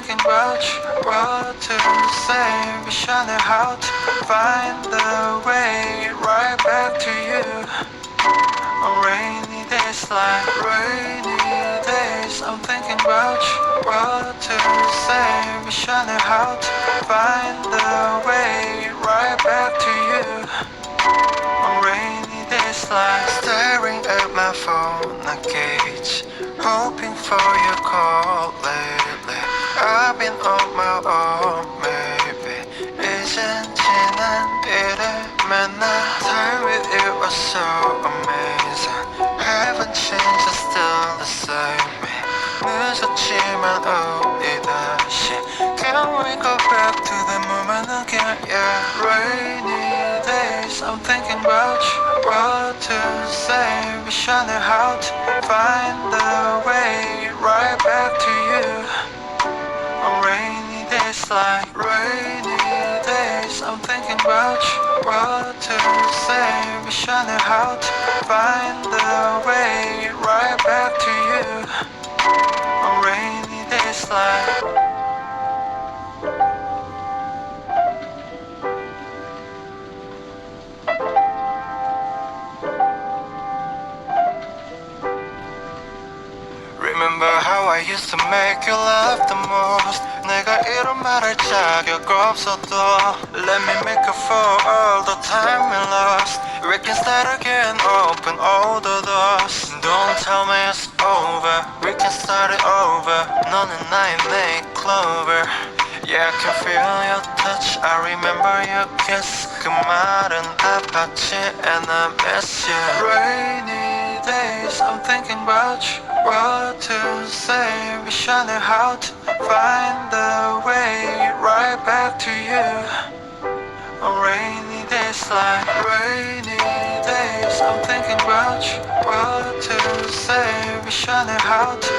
thinking about you. What to say, wishing how to find the way right back to you. On rainy days like rainy days, I'm thinking about you. What to say, wishing how to find the way right back to you. On rainy days like staring at my phone, I gauge, hoping for your call lately. I've been on my own, maybe 이젠 지난 일을 맨날 time with you was so amazing. Haven't changed, I'm still the same me. 늦었지만 우리 다시 Can we go back to the moment again? Yeah, rainy days, I'm thinking about you. What to say, wishing how to find the way right back to you. On rainy days like rainy days, I'm thinking about you. What to say, wishing how to find the way right back to you. On rainy days like Remember how I used to make you laugh the most. 내가 이런 말할 자격 없어도 Let me make up for all the time we lost. We can start again, open all the doors. Don't tell me it's over, we can start it over. 너는 나의 내 clover. Yeah, I can feel your touch, I remember your kiss. 그 말은 아팠지 and I miss you. Rainy days, I'm thinking about you. What to say, wishing how to find the way right back to you. On rainy days like rainy days, I'm thinking about you. What to say, wishing how to